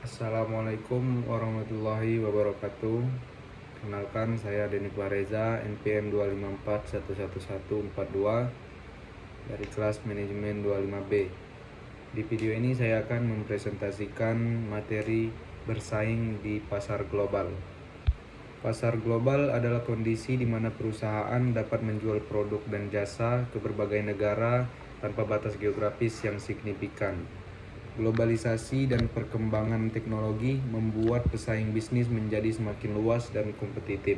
Assalamualaikum warahmatullahi wabarakatuh. Kenalkan, saya Denik Wareza, NPM 254111142 dari kelas manajemen 25B. Di video ini saya akan mempresentasikan materi bersaing di pasar global. Pasar global adalah kondisi di mana perusahaan dapat menjual produk dan jasa ke berbagai negara tanpa batas geografis yang signifikan. Globalisasi dan perkembangan teknologi membuat pesaing bisnis menjadi semakin luas dan kompetitif.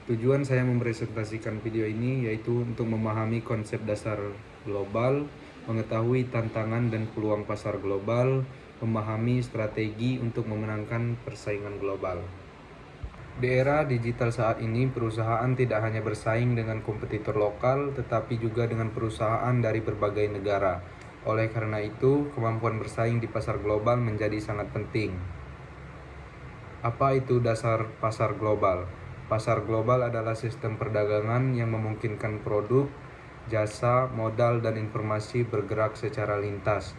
Tujuan saya mempresentasikan video ini yaitu untuk memahami konsep dasar global, mengetahui tantangan dan peluang pasar global, memahami strategi untuk memenangkan persaingan global. Di era digital saat ini, perusahaan tidak hanya bersaing dengan kompetitor lokal, tetapi juga dengan perusahaan dari berbagai negara. Oleh karena itu, kemampuan bersaing di pasar global menjadi sangat penting. Apa itu dasar pasar global? Pasar global adalah sistem perdagangan yang memungkinkan produk, jasa, modal, dan informasi bergerak secara lintas.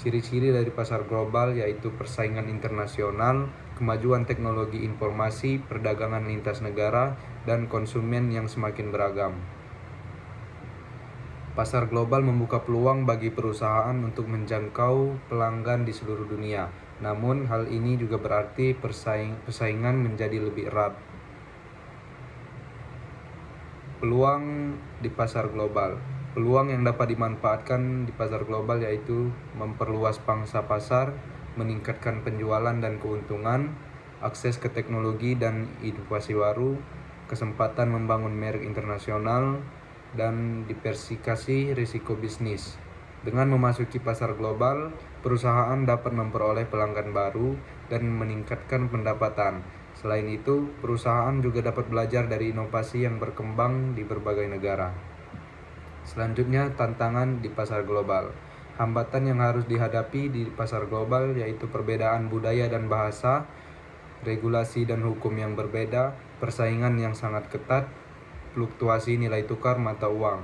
Ciri-ciri dari pasar global yaitu persaingan internasional, kemajuan teknologi informasi, perdagangan lintas negara, dan konsumen yang semakin beragam. Pasar global membuka peluang bagi perusahaan untuk menjangkau pelanggan di seluruh dunia. Namun, hal ini juga berarti persaingan menjadi lebih erat. Peluang di pasar global. Peluang yang dapat dimanfaatkan di pasar global yaitu memperluas pangsa pasar, meningkatkan penjualan dan keuntungan, akses ke teknologi dan inovasi baru, kesempatan membangun merek internasional, dan diversifikasi risiko bisnis. Dengan memasuki pasar global, perusahaan dapat memperoleh pelanggan baru dan meningkatkan pendapatan. Selain itu, perusahaan juga dapat belajar dari inovasi yang berkembang di berbagai negara. Selanjutnya, tantangan di pasar global. Hambatan yang harus dihadapi di pasar global yaitu perbedaan budaya dan bahasa, regulasi dan hukum yang berbeda, persaingan yang sangat ketat, fluktuasi nilai tukar mata uang,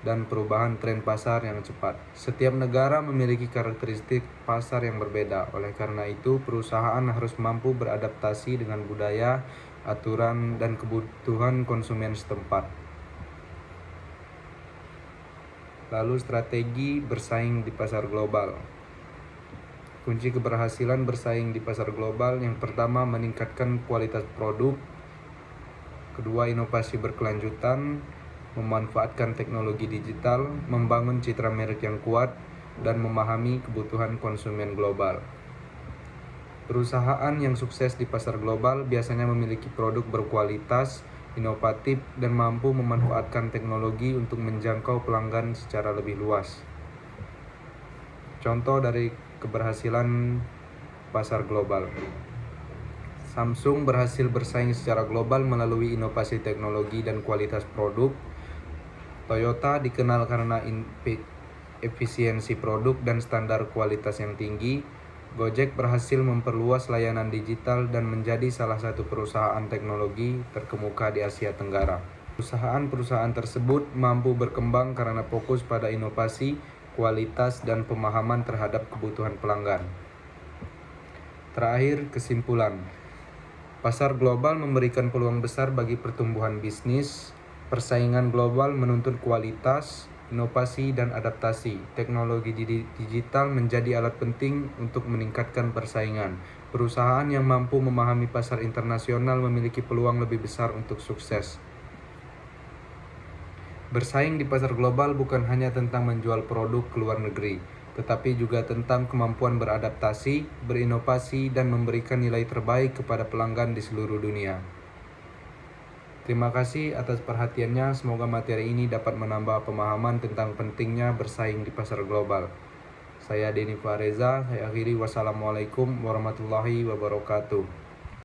dan perubahan tren pasar yang cepat. Setiap negara memiliki karakteristik pasar yang berbeda. Oleh karena itu, perusahaan harus mampu beradaptasi dengan budaya, aturan, dan kebutuhan konsumen setempat. Lalu, strategi bersaing di pasar global. Kunci keberhasilan bersaing di pasar global: yang pertama, meningkatkan kualitas produk. Kedua, inovasi berkelanjutan, memanfaatkan teknologi digital, membangun citra merek yang kuat, dan memahami kebutuhan konsumen global. Perusahaan yang sukses di pasar global biasanya memiliki produk berkualitas, inovatif, dan mampu memanfaatkan teknologi untuk menjangkau pelanggan secara lebih luas. Contoh dari keberhasilan pasar global. Samsung berhasil bersaing secara global melalui inovasi teknologi dan kualitas produk. Toyota dikenal karena efisiensi produk dan standar kualitas yang tinggi. Gojek berhasil memperluas layanan digital dan menjadi salah satu perusahaan teknologi terkemuka di Asia Tenggara. Perusahaan-perusahaan tersebut mampu berkembang karena fokus pada inovasi, kualitas, dan pemahaman terhadap kebutuhan pelanggan. Terakhir, kesimpulan. Pasar global memberikan peluang besar bagi pertumbuhan bisnis. Persaingan global menuntut kualitas, inovasi, dan adaptasi. Teknologi digital menjadi alat penting untuk meningkatkan persaingan. Perusahaan yang mampu memahami pasar internasional memiliki peluang lebih besar untuk sukses. Bersaing di pasar global bukan hanya tentang menjual produk ke luar negeri, tetapi juga tentang kemampuan beradaptasi, berinovasi, dan memberikan nilai terbaik kepada pelanggan di seluruh dunia. Terima kasih atas perhatiannya. Semoga materi ini dapat menambah pemahaman tentang pentingnya bersaing di pasar global. Saya Denik Wareza. Saya akhiri. Wassalamualaikum warahmatullahi wabarakatuh.